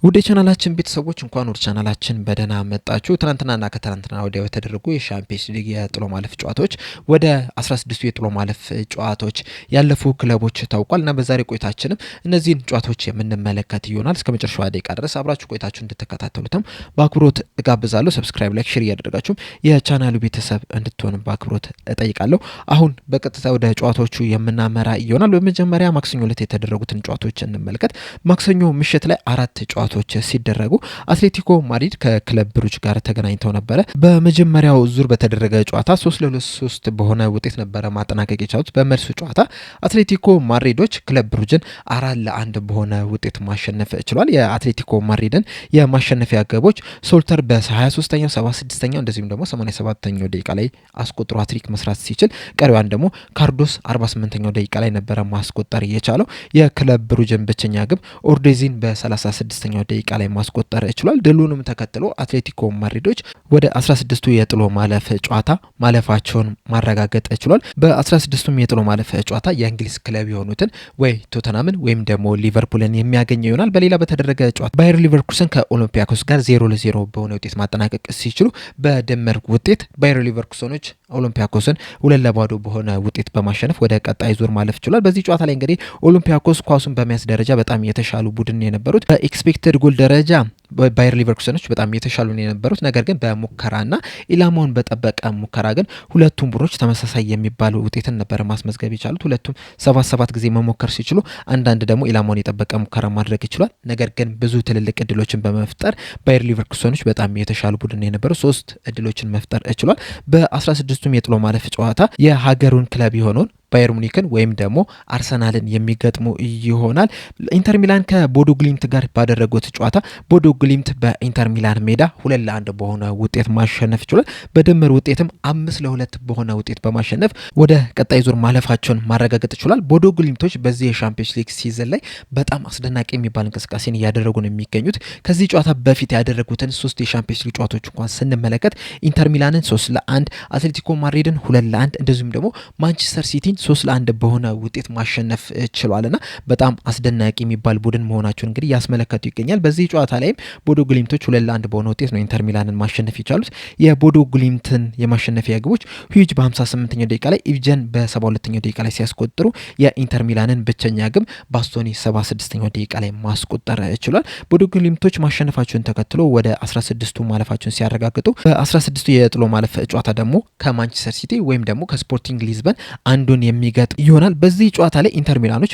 ወደ ቻናላችን ቤተሰቦች እንኳን ወደ ቻናላችን በደህና መጣችሁ። ትናንትናና ከትናንትና ወዲያ የተደረጉ የሻምፒየንስ ሊግ የጥሎ ማለፍ ጨዋታዎች ወደ 16ቱ የጥሎ ማለፍ ጨዋታዎች ያለፉ ክለቦች ታውቋልና በዛሬ ቆይታችንም እነዚህን ጨዋታዎች የምንመለከት ይሆናል። እስከ መጨረሻው ደቂቃ ድረስ አብራችሁ ቆይታችሁ እንድትከታተሉትም በአክብሮት እጋብዛለሁ። ሰብስክራይብ፣ ላይክ፣ ሼር እያደረጋችሁም የቻናሉ ቤተሰብ እንድትሆኑ በአክብሮት እጠይቃለሁ። አሁን በቀጥታ ወደ ጨዋታዎቹ የምናመራ ይሆናል። በመጀመሪያ ማክሰኞ ዕለት የተደረጉትን ጨዋታዎች እንመልከት። ማክሰኞ ምሽት ላይ አራት ጨዋታዎች ሲደረጉ አትሌቲኮ ማድሪድ ከክለብ ብሩጅ ጋር ተገናኝተው ነበረ። በመጀመሪያው ዙር በተደረገ ጨዋታ 3-3 በሆነ ውጤት ነበረ ማጠናቀቅ የቻሉት። በመልሱ ጨዋታ አትሌቲኮ ማድሪዶች ክለብ ብሩጅን 4-1 በሆነ ውጤት ማሸነፍ ችሏል። የአትሌቲኮ ማድሪድን የማሸነፊያ ግቦች ሶልተር በ23ኛው 76ኛው እንደዚሁም ደግሞ 87ኛው ደቂቃ ላይ አስቆጥሮ ሃትሪክ መስራት ሲችል ቀሪዋን ደግሞ ካርዶስ 48ኛው ደቂቃ ላይ ነበረ ማስቆጠር የቻለው። የክለብ ብሩጅን ብቸኛ ግብ ኦርዴዚን በ36ኛው ደቂቃ ላይ ማስቆጠር ችሏል። ድሉንም ተከትሎ አትሌቲኮ ማድሪዶች ወደ 16ቱ የጥሎ ማለፍ ጨዋታ ማለፋቸውን ማረጋገጥ ችሏል። በ16ቱም የጥሎ ማለፍ ጨዋታ የእንግሊዝ ክለብ የሆኑትን ወይ ቶተናምን ወይም ደግሞ ሊቨርፑልን የሚያገኘው ይሆናል። በሌላ በተደረገ ጨዋታ ባየር ሊቨርኩሰን ከኦሎምፒያኮስ ጋር 0-0 በሆነ ውጤት ማጠናቀቅ ሲችሉ በድምር ውጤት ባየር ሊቨርኩሰኖች ኦሎምፒያኮስን 2-0 በሆነ ውጤት በማሸነፍ ወደ ቀጣይ ዙር ማለፍ ችሏል። በዚህ ጨዋታ ላይ እንግዲህ ኦሎምፒያኮስ ኳሱን በመያዝ ደረጃ በጣም የተሻሉ ቡድን የነበሩት በኤክስፔክትድ ጎል ደረጃ ባየር ሊቨርኩሰኖች በጣም የተሻሉ የነበሩት፣ ነገር ግን በሙከራና ኢላማውን በጠበቀ ሙከራ ግን ሁለቱም ቡድኖች ተመሳሳይ የሚባሉ ውጤትን ነበር ማስመዝገብ የቻሉት። ሁለቱም 7 ጊዜ መሞከር ሲችሉ አንዳንድ ደግሞ ኢላማውን የጠበቀ ሙከራ ማድረግ ይችላል። ነገር ግን ብዙ ትልልቅ እድሎችን በመፍጠር ባየር ሊቨርኩሰኖች በጣም የተሻሉ ቡድን የነበሩ 3 እድሎችን መፍጠር ችሏል። በ16ቱም የጥሎ ማለፍ ጨዋታ የሀገሩን ክለብ የሆነውን ባየር ሙኒክን ወይም ደግሞ አርሰናልን የሚገጥሙ ይሆናል። ኢንተር ሚላን ከቦዶ ግሊምት ጋር ባደረጉት ጨዋታ ቦዶ ግሊምት በኢንተር ሚላን ሜዳ 2-1 በሆነ ውጤት ማሸነፍ ችሏል። በድምር ውጤትም 5-2 በሆነ ውጤት በማሸነፍ ወደ ቀጣይ ዙር ማለፋቸውን ማረጋገጥ ችሏል። ቦዶ ግሊምቶች በዚህ የሻምፒየንስ ሊግ ሲዝን ላይ በጣም አስደናቂ የሚባል እንቅስቃሴን እያደረጉ ነው የሚገኙት። ከዚህ ጨዋታ በፊት ያደረጉትን 3 የሻምፒየንስ ሊግ ጨዋታዎች እንኳን ስንመለከት ኢንተር ሚላንን 3-1፣ አትሌቲኮ ማድሪድን 2-1 እንደዚሁም ደግሞ ማንቸስተር ሲቲን 3-1 በሆነ ውጤት ማሸነፍ ችሏልና በጣም አስደናቂ የሚባል ቡድን መሆናቸውን እንግዲህ ያስመለከቱ ይገኛል። በዚህ ጨዋታ ላይም ቦዶ ግሊምቶች 2-1 በሆነ ውጤት ነው ኢንተር ሚላንን ማሸነፍ የቻሉት። የቦዶ ግሊምትን የማሸነፊያ ግቦች ሂዩጅ በ58ኛው ደቂቃ ላይ፣ ኢቭጀን በ72ኛው ደቂቃ ላይ ሲያስቆጥሩ የኢንተር ሚላንን ብቸኛ ግብ ባስቶኒ 76ኛው ደቂቃ ላይ ማስቆጠር ችሏል። ቦዶ ግሊምቶች ማሸነፋቸውን ተከትሎ ወደ 16ቱ ማለፋቸውን ሲያረጋግጡ በ16ቱ የጥሎ ማለፍ ጨዋታ ደግሞ ከማንቸስተር ሲቲ ወይም ደግሞ ከስፖርቲንግ ሊዝበን አንዱን የሚገጥ ይሆናል። በዚህ ጨዋታ ላይ ኢንተር ሚላኖች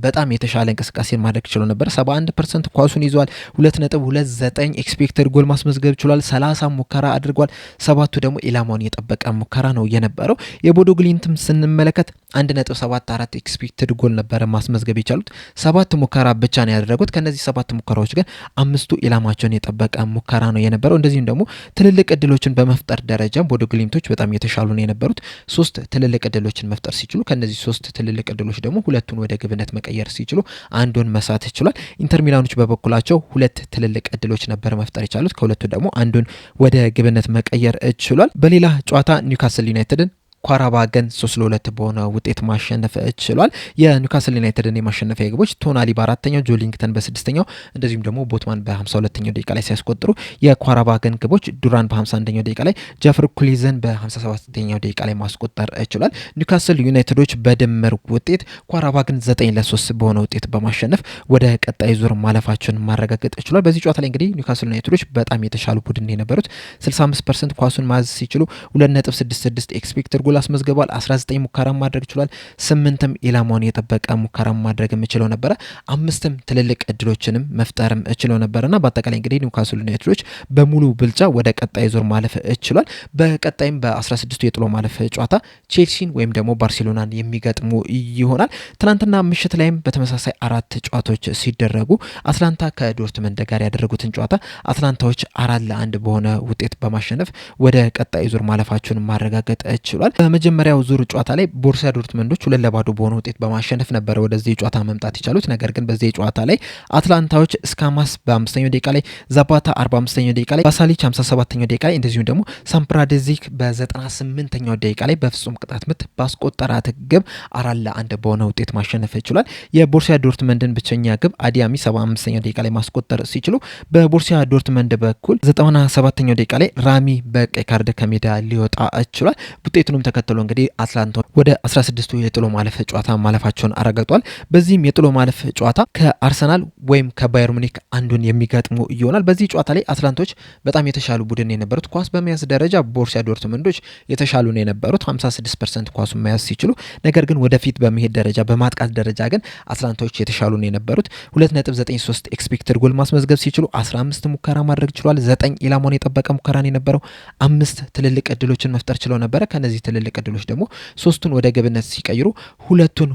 በጣም የተሻለ እንቅስቃሴን ማድረግ ችሎ ነበር። 71% ኳሱን ይዟል። 2.29 ኤክስፔክተድ ጎል ማስመዝገብ ችሏል። 30 ሙከራ አድርጓል። 7ቱ ደግሞ ኢላማውን የጠበቀ ሙከራ ነው የነበረው። የቦዶ ግሊምትም ስንመለከት 1.74 ኤክስፔክትድ ጎል ነበረ ማስመዝገብ የቻሉት። 7 ሙከራ ብቻ ነው ያደረጉት። ከነዚህ 7 ሙከራዎች ግን 5ቱ ኢላማቸውን የጠበቀ ሙከራ ነው የነበረው። እንደዚሁም ደግሞ ትልልቅ እድሎችን በመፍጠር ደረጃ ቦዶ ግሊምቶች በጣም የተሻሉ ነው የነበሩት። 3 ትልልቅ እድሎችን መፍጠር ሲችሉ ከነዚህ 3 ትልልቅ እድሎች ደግሞ ሁለቱን ወደ ግብነት መቀየር ሲችሉ አንዱን መሳት ችሏል። ኢንተር ሚላኖች በበኩላቸው 2 ትልልቅ እድሎች ነበር መፍጠር የቻሉት። ከሁለቱ ደግሞ አንዱን ወደ ግብነት መቀየር ችሏል። በሌላ ጨዋታ ኒውካስል ዩናይትድን ኳራባገን 3-2 በሆነ ውጤት ማሸነፍ ችሏል። የኒውካስል ዩናይትድን የማሸነፊያ ግቦች ቶናሊ በ4ኛው፣ ጆሊንግተን በ6ኛው እንደዚሁም ደግሞ ቦትማን በ52ኛው ደቂቃ ላይ ሲያስቆጥሩ የኳራባገን ግቦች ዱራን በ51ኛው ደቂቃ ላይ፣ ጀፍር ኩሊዘን በ57ኛው ደቂቃ ላይ ማስቆጠር ችሏል። ኒውካስል ዩናይትዶች በድምር ውጤት ኳራባገን 9-3 በሆነ ውጤት በማሸነፍ ወደ ቀጣይ ዙር ማለፋቸውን ማረጋገጥ ችሏል። በዚህ ጨዋታ ላይ እንግዲህ ኒውካስል ዩናይትዶች በጣም የተሻሉ ቡድን የነበሩት 65% ኳሱን ማዝ ሲችሉ 2.66 ኤክስፔክትድ ጎል አስመዝግቧል። 19 ሙከራ ማድረግ ችሏል። 8ም ኢላማውን የጠበቀ ሙከራ ማድረግ የምችለው ነበረ። 5ም ትልልቅ እድሎችንም መፍጠርም እችለው ነበርና በአጠቃላይ እንግዲህ ኒውካስል ዩናይትዶች በሙሉ ብልጫ ወደ ቀጣይ ዙር ማለፍ ችሏል። በቀጣይም በ16ቱ የጥሎ ማለፍ ጨዋታ ቼልሲን ወይም ደግሞ ባርሴሎናን የሚገጥሙ ይሆናል። ትናንትና ምሽት ላይም በተመሳሳይ 4 ጨዋታዎች ሲደረጉ አትላንታ ከዶርትመንድ ጋር ያደረጉትን ጨዋታ አትላንታዎች 4-1 በሆነ ውጤት በማሸነፍ ወደ ቀጣይ ዙር ማለፋቸውን ማረጋገጥ ችሏል። በመጀመሪያው ዙር ጨዋታ ላይ ቦሩሲያ ዶርትመንዶች 2-0 በሆነ ውጤት በማሸነፍ ነበር ወደዚህ ጨዋታ መምጣት የቻሉት። ነገር ግን በዚህ ጨዋታ ላይ አትላንታዎች ስካማስ በ5ኛው ደቂቃ ላይ፣ ዛፓታ 45ኛው ደቂቃ ላይ፣ ባሳሊች 57ኛው ደቂቃ ላይ እንደዚሁም ደግሞ ሳምፕራዴዚክ በ98ኛው ደቂቃ ላይ በፍጹም ቅጣት ምት ባስቆጠራት ግብ 4-1 በሆነ ውጤት ማሸነፍ ችሏል። የቦሩሲያ ዶርትመንድን ብቸኛ ግብ አዲያሚ 75ኛው ደቂቃ ላይ ማስቆጠር ሲችሉ በቦሩሲያ ዶርትመንድ በኩል 97ኛው ደቂቃ ላይ ራሚ በቀይ ካርድ ከሜዳ ሊወጣ ችሏል። ውጤቱንም ተከትሎ እንግዲህ አትላንታ ወደ 16ቱ የጥሎ ማለፍ ጨዋታ ማለፋቸውን አረጋግጧል። በዚህም የጥሎ ማለፍ ጨዋታ ከአርሰናል ወይም ከባየር ሙኒክ አንዱን የሚገጥሙ ይሆናል። በዚህ ጨዋታ ላይ አትላንቶች በጣም የተሻሉ ቡድን የነበሩት፣ ኳስ በመያዝ ደረጃ ቦሩሲያ ዶርትመንዶች የተሻሉ ነው የነበሩት 56% ኳሱን መያዝ ሲችሉ፣ ነገር ግን ወደፊት በመሄድ ደረጃ በማጥቃት ደረጃ ግን አትላንቶች የተሻሉ ነው የነበሩት። 2.93 ኤክስፔክትድ ጎል ማስመዝገብ ሲችሉ 15 ሙከራ ማድረግ ችሏል። 9 ኢላማውን የጠበቀ ሙከራን የነበረው 5 ትልልቅ እድሎችን መፍጠር ችለው ነበረ። ከነዚህ ትልልቅ እድሎች ደግሞ 3ቱን ወደ ግብነት ሲቀይሩ 2ቱን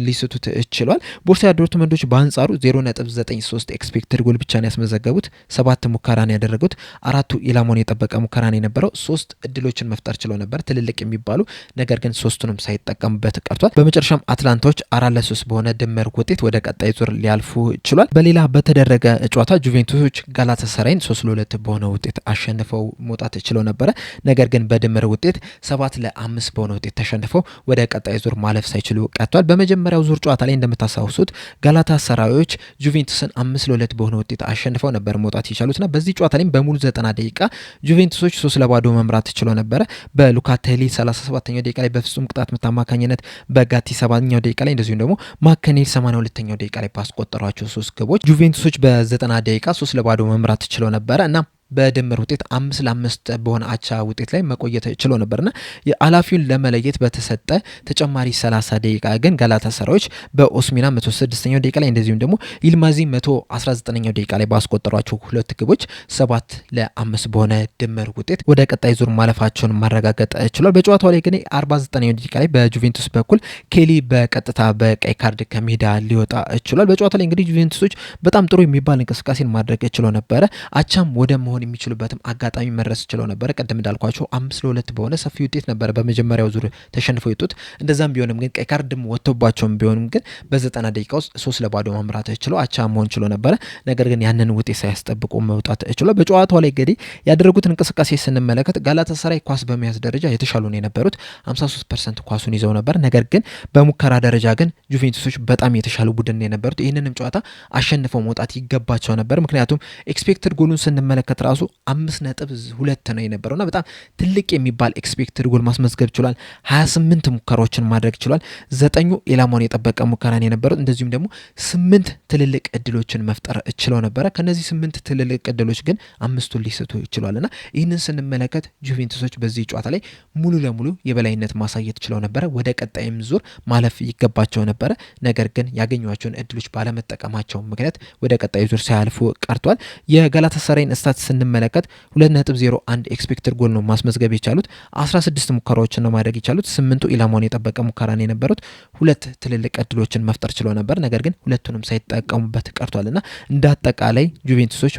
ሊስቱት ችሏል። ቦሩሲያ ዶርትመንዶች በአንጻሩ 0.93 ኤክስፔክትድ ጎል ብቻ ነው ያስመዘገቡት። 7 ሙከራን ያደረጉት፣ 4ቱ ኢላማውን የጠበቀ ሙከራን የነበረው፣ 3 እድሎችን መፍጠር ችለው ነበር ትልልቅ የሚባሉ፣ ነገር ግን 3ቱንም ሳይጠቀሙበት ቀርቷል። በመጨረሻም አትላንታዎች 4-3 በሆነ ድምር ውጤት ወደ ቀጣይ ዙር ሊያልፉ ችሏል። በሌላ በተደረገ ጨዋታ ጁቬንቱሶች ጋላታሳራይን 3-2 በሆነ ውጤት አሸንፈው መውጣት ችለው ነበረ። ነገር ግን በድምር ውጤት 7-5 በሆነ ውጤት ተሸንፈው ወደ ቀጣይ ዙር ማለፍ ሳይችሉ ቀጥቷል። በመጀመሪያው ዙር ጨዋታ ላይ እንደምታስታውሱት ጋላታሳራዮች ጁቬንቱስን 5-2 በሆነ ውጤት አሸንፈው ነበር መውጣት የቻሉትና በዚህ ጨዋታ ላይ በሙሉ 90 ደቂቃ ጁቬንቱሶች 3-0 መምራት ችለው ነበረ። በሉካቴሊ 37ኛው ደቂቃ ላይ በፍጹም ቅጣት ምት አማካኝነት፣ በጋቲ 7ኛው ደቂቃ ላይ እንደዚሁም ደግሞ ማከኔ 82ኛው ደቂቃ ላይ ባስቆጠሯቸው 3 ግቦች ጁቬንቱሶች በ90 ደቂቃ 3-0 መምራት ችለው ነበረ እና በድምር ውጤት 5-5 በሆነ አቻ ውጤት ላይ መቆየት ችሎ ነበርና የአላፊውን ለመለየት በተሰጠ ተጨማሪ 30 ደቂቃ ግን ጋላታሳራዮች በኦስሚና 106ኛው ደቂቃ ላይ እንደዚሁም ደግሞ ይልማዚ 119ኛው ደቂቃ ላይ ባስቆጠሯቸው 2 ግቦች 7-5 በሆነ ድምር ውጤት ወደ ቀጣይ ዙር ማለፋቸውን ማረጋገጥ ችሏል። በጨዋታው ላይ ግን 49ኛው ደቂቃ ላይ በጁቬንቱስ በኩል ኬሊ በቀጥታ በቀይ ካርድ ከሜዳ ሊወጣ ችሏል። በጨዋታው ላይ እንግዲህ ጁቬንቱሶች በጣም ጥሩ የሚባል እንቅስቃሴን ማድረግ ችሎ ነበረ። አቻም ወደ መሆን የሚችሉበትም አጋጣሚ መድረስ ችለው ነበር። ቀደም እንዳልኳቸው 5-2 በሆነ ሰፊ ውጤት ነበር በመጀመሪያው ዙር ተሸንፈው የወጡት። እንደዛም ቢሆንም ግን ቀይ ካርድም ወጥቶባቸውም ቢሆንም ግን በ90 ደቂቃ ውስጥ 3-0 መምራት ችለው አቻ መሆን ችሎ ነበረ። ነገር ግን ያንን ውጤት ሳያስጠብቁ መውጣት ችለው በጨዋታው ላይ እንግዲህ ያደረጉትን እንቅስቃሴ ስንመለከት ጋላታሳራይ ኳስ በመያዝ ደረጃ የተሻሉ ነው የነበሩት 53% ኳሱን ይዘው ነበር። ነገር ግን በሙከራ ደረጃ ግን ጁቬንቱሶች በጣም የተሻሉ ቡድን የነበሩት። ይህንንም ጨዋታ አሸንፈው መውጣት ይገባቸው ነበር። ምክንያቱም ኤክስፔክትድ ጎሉን ስንመለከት ራሱ 5.2 ነው የነበረውና በጣም ትልቅ የሚባል ኤክስፔክትድ ጎል ማስመዝገብ ችሏል። 28 ሙከራዎችን ማድረግ ችሏል። 9 ኢላማውን የጠበቀ ሙከራን የነበረው እንደዚሁም ደግሞ 8 ትልልቅ እድሎችን መፍጠር ችለው ነበረ። ከነዚህ 8 ትልልቅ እድሎች ግን 5ቱን ሊስቱ ይችላልና ይህንን ስንመለከት ጁቬንቱሶች በዚህ ጨዋታ ላይ ሙሉ ለሙሉ የበላይነት ማሳየት ችለው ነበረ። ወደ ቀጣይም ዙር ማለፍ ይገባቸው ነበረ። ነገር ግን ያገኟቸውን እድሎች ባለመጠቀማቸው ምክንያት ወደ ቀጣይ ዙር ሳያልፉ ቀርቷል። የጋላታሳራይን ስታት ስንመለከት 2.01 ኤክስፔክትድ ጎል ነው ማስመዝገብ የቻሉት። 16 ሙከራዎችን ነው ማድረግ የቻሉት። 8ቱ ኢላማውን የጠበቀ ሙከራ ነው የነበሩት። 2 ትልልቅ እድሎችን መፍጠር ችለው ነበር። ነገር ግን ሁለቱንም ሳይጠቀሙበት ቀርቷልና እንደ አጠቃላይ ጁቬንቱሶች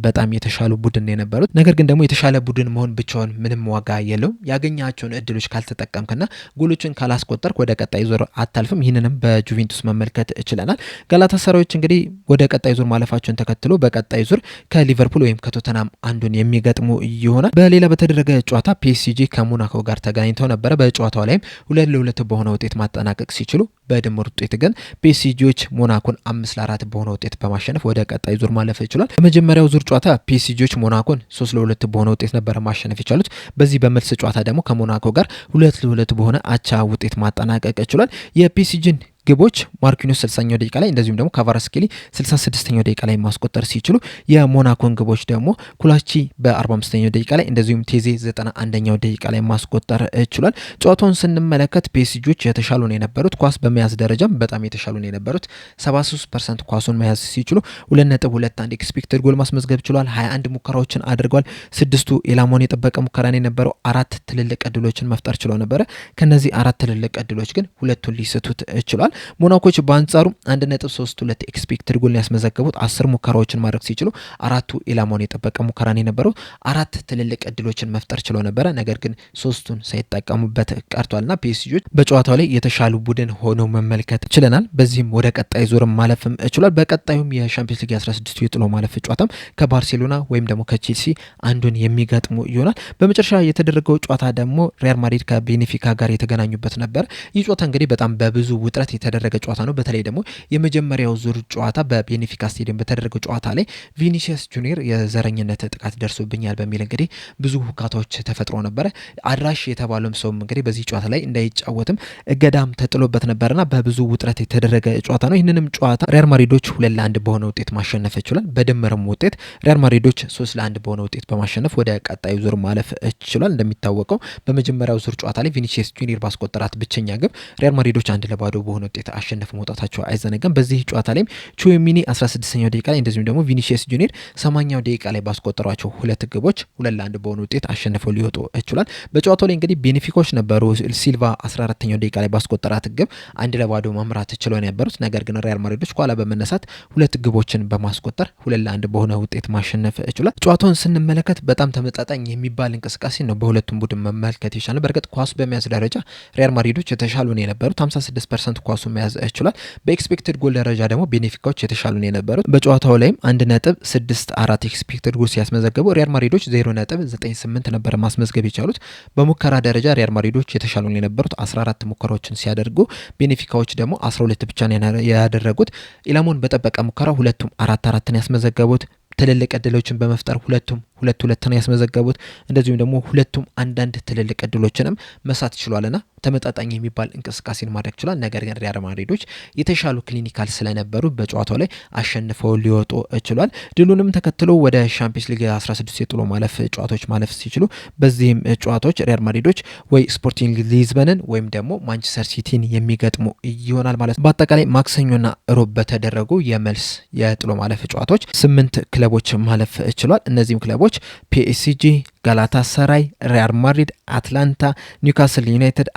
በጣም የተሻሉ ቡድን የነበሩት። ነገር ግን ደግሞ የተሻለ ቡድን መሆን ብቻውን ምንም ዋጋ የለውም። ያገኛቸውን እድሎች ካልተጠቀምክና ጎሎችን ካላስቆጠርክ ወደ ቀጣይ ዙር አታልፍም። ይህንንም በጁቬንቱስ መመልከት ችለናል። ጋላታሳራዮች እንግዲህ ወደ ቀጣይ ዙር ማለፋቸውን ተከትሎ በቀጣይ ዙር ከሊቨርፑል ወይም ከቶተናም አንዱን የሚገጥሙ ይሆናል። በሌላ በተደረገ ጨዋታ ፒኤስጂ ከሞናኮ ጋር ተገናኝተው ነበረ። በጨዋታው ላይም 2-2 በሆነ ውጤት ማጠናቀቅ ሲችሉ በድምር ውጤት ግን ፒኤስጂዎች ሞናኮን 5-4 በሆነ ውጤት በማሸነፍ ወደ ቀጣይ ዙር ማለፍ ይችላል። በመጀመሪያው ዙር ጨዋታ ፒኤስጂዎች ሞናኮን 3-2 በሆነ ውጤት ነበር ማሸነፍ የቻሉት። በዚህ በመልስ ጨዋታ ደግሞ ከሞናኮ ጋር 2-2 በሆነ አቻ ውጤት ማጠናቀቅ ይችላል። የፒኤስጂን ግቦች ማርኪኒዮስ 60ኛው ደቂቃ ላይ እንደዚሁም ደግሞ ካቫራስኬሊ 66ኛው ደቂቃ ላይ ማስቆጠር ሲችሉ የሞናኮን ግቦች ደግሞ ኩላቺ በ45ኛው ደቂቃ ላይ እንደዚሁም ቴዜ 91ኛው ደቂቃ ላይ ማስቆጠር ችሏል። ጨዋታውን ስንመለከት ፒኤስጂዎች የተሻሉ ነው የነበሩት። ኳስ በመያዝ ደረጃም በጣም የተሻሉ ነው የነበሩት። 73% ኳሱን መያዝ ሲችሉ 2.21 ኤክስፔክትድ ጎል ማስመዝገብ ችሏል። 21 ሙከራዎችን አድርጓል። 6ቱ ኢላማውን የጠበቀ ሙከራ ነው የነበረው። 4 ትልልቅ እድሎችን መፍጠር ችሎ ነበረ። ከነዚህ 4 ትልልቅ እድሎች ግን 2ቱን ሊስቱት ችሏል። ሞናኮች በአንጻሩ 1.32 ኤክስፔክትድ ጎል ያስመዘገቡት 10 ሙከራዎችን ማድረግ ሲችሉ አራቱ ኢላማውን የጠበቀ ሙከራን የነበረው አራት ትልልቅ እድሎችን መፍጠር ችሎ ነበረ። ነገር ግን ሶስቱን ሳይጠቀሙበት ቀርቷልና ፒኤስጂዎች በጨዋታው ላይ የተሻሉ ቡድን ሆነው መመልከት ችለናል። በዚህም ወደ ቀጣይ ዙርም ማለፍም ችሏል። በቀጣዩም የሻምፒዮንስ ሊግ 16 የጥሎ ማለፍ ጨዋታም ከባርሴሎና ወይም ደግሞ ከቼልሲ አንዱን የሚገጥሙ ይሆናል። በመጨረሻ የተደረገው ጨዋታ ደግሞ ሪያል ማድሪድ ከቤኔፊካ ጋር የተገናኙበት ነበር። ይህ ጨዋታ እንግዲህ በጣም በብዙ ውጥረት የተደረገ ጨዋታ ነው። በተለይ ደግሞ የመጀመሪያው ዙር ጨዋታ በቤኔፊካ ስቴዲየም በተደረገው ጨዋታ ላይ ቪኒሲየስ ጁኒየር የዘረኝነት ጥቃት ደርሶብኛል በሚል እንግዲህ ብዙ ሁካታዎች ተፈጥሮ ነበረ። አድራሽ የተባለውም ሰውም እንግዲህ በዚህ ጨዋታ ላይ እንዳይጫወትም እገዳም ተጥሎበት ነበርና በብዙ ውጥረት የተደረገ ጨዋታ ነው። ይህንንም ጨዋታ ሪያል ማድሪዶች 2-1 በሆነ ውጤት ማሸነፍ ችሏል። በድምርም ውጤት ሪያል ማድሪዶች 3-1 በሆነ ውጤት በማሸነፍ ወደ ቀጣዩ ዙር ማለፍ ችሏል። እንደሚታወቀው በመጀመሪያው ዙር ጨዋታ ላይ ቪኒሲየስ ጁኒየር ባስቆጠራት ብቸኛ ግብ ሪያል ማድሪዶች 1-0 በሆነ ውጤት አሸነፍ መውጣታቸው አይዘነጋም። በዚህ ጨዋታ ላይም ቹዌሚኒ 16ኛው ደቂቃ ላይ እንደዚሁም ደግሞ ቪኒሲየስ ጁኒየር 80ኛው ደቂቃ ላይ ባስቆጠሯቸው ሁለት ግቦች 2-1 በሆነ ውጤት አሸንፈው ሊወጡ ችሏል። በጨዋታው ላይ እንግዲህ ቤኔፊካዎች ነበሩ። ሲልቫ 14ኛው ደቂቃ ላይ ባስቆጠራት ግብ 1-0 መምራት ችለው የነበሩት ነገር ግን ሪያል ማድሪዶች ኋላ በመነሳት ሁለት ግቦችን በማስቆጠር 2-1 በሆነ ውጤት ማሸነፍ ችሏል። ጨዋታውን ስንመለከት በጣም ተመጣጣኝ የሚባል እንቅስቃሴ ነው በሁለቱም ቡድን መመልከት ይቻላል። በእርግጥ ኳሱ በመያዝ ደረጃ ሪያል ማድሪዶች የተሻሉ ነው የነበሩት 56% ኳሱ መያዝ ችሏል። በኤክስፔክትድ ጎል ደረጃ ደግሞ ቤኔፊካዎች የተሻሉ ነው የነበሩት። በጨዋታው ላይም 1.64 ኤክስፔክትድ ጎል ሲያስመዘገቡ ሪያል ማድሪዶች 0.98 ነበር ማስመዝገብ የቻሉት። በሙከራ ደረጃ ሪያል ማድሪዶች የተሻሉ ነው የነበሩት 14 ሙከራዎችን ሲያደርጉ ቤኔፊካዎች ደግሞ 12 ብቻ ነው ያደረጉት። ኢላማውን በጠበቀ ሙከራ ሁለቱም 4-4 ያስመዘገቡት። ትልልቅ እድሎችን በመፍጠር ሁለቱም 2-2 ነው ያስመዘገቡት። እንደዚሁም ደግሞ ሁለቱም አንዳንድ ትልልቅ እድሎችንም መሳት ችሏልና ተመጣጣኝ የሚባል እንቅስቃሴን ማድረግ ችሏል። ነገር ግን ሪያል ማድሪዶች የተሻሉ ክሊኒካል ስለነበሩ በጨዋታው ላይ አሸንፈው ሊወጡ ችሏል። ድሉንም ተከትሎ ወደ ሻምፒዮንስ ሊግ 16 የጥሎ ማለፍ ጨዋታዎች ማለፍ ሲችሉ በዚህም ጨዋታዎች ሪያል ማድሪዶች ወይ ስፖርቲንግ ሊዝበንን ወይም ደግሞ ማንቸስተር ሲቲን የሚገጥሙ ይሆናል ማለት ነው። በአጠቃላይ ማክሰኞና ሮብ በተደረጉ የመልስ የጥሎ ማለፍ ጨዋታዎች 8 ክለቦች ማለፍ ችሏል። እነዚህም ክለቦች ፒኤስጂ፣ ጋላታ ሰራይ፣ ሪያል ማድሪድ፣ አትላንታ፣ ኒውካስል ዩናይትድ፣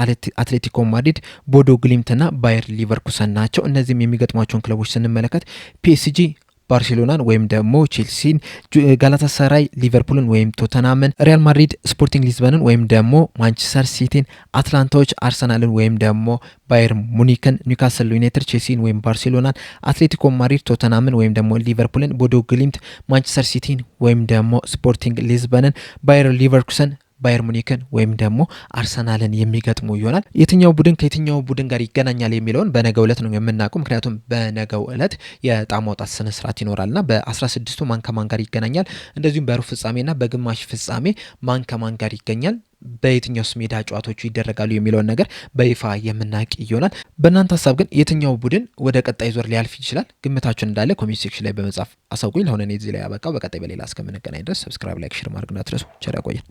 አትሌቲኮ ማድሪድ፣ ቦዶ ግሊምት እና ባየር ሊቨርኩሰን ናቸው። እነዚህም የሚገጥሟቸውን ክለቦች ስንመለከት ፒኤስጂ ባርሴሎናን ወይም ደግሞ ቼልሲን፣ ጋላታሳራይ ሊቨርፑልን ወይም ቶተናምን፣ ሪያል ማድሪድ ስፖርቲንግ ሊዝበንን ወይም ደግሞ ማንቸስተር ሲቲን፣ አትላንታዎች አርሰናልን ወይም ደግሞ ባየር ሙኒክን፣ ኒውካስል ዩናይትድ ቼልሲን ወይም ባርሴሎናን፣ አትሌቲኮ ማድሪድ ቶተናምን ወይም ደግሞ ሊቨርፑልን፣ ቦዶ ግሊምት ማንቸስተር ሲቲን ወይም ደግሞ ስፖርቲንግ ሊዝበንን፣ ባየር ሊቨርኩሰን ባየር ሙኒክን ወይም ደግሞ አርሰናልን የሚገጥሙ ይሆናል። የትኛው ቡድን ከየትኛው ቡድን ጋር ይገናኛል የሚለውን በነገው ዕለት ነው የምናውቀው። ምክንያቱም በነገው ዕለት የዕጣ ማውጣት ስነ ስርዓት ይኖራልና በ16ቱ ማን ከማን ጋር ይገናኛል፣ እንደዚሁም በሩብ ፍጻሜና በግማሽ ፍጻሜ ማን ከማን ጋር ይገኛል፣ በየትኛውስ ሜዳ ጨዋታዎቹ ይደረጋሉ የሚለውን ነገር በይፋ የምናውቅ ይሆናል። በእናንተ ሀሳብ ግን የትኛው ቡድን ወደ ቀጣይ ዙር ሊያልፍ ይችላል? ግምታችሁን እንዳለ ኮሜንት ሴክሽን ላይ በመጻፍ አሳውቁኝ። ለአሁን እኔ እዚህ ላይ ያበቃው። በቀጣይ በሌላ እስከምንገናኝ ድረስ ሰብስክራይብ፣ ላይክ፣ ሼር ማድረግ እንዳትረሱ። ቸር ያቆየን።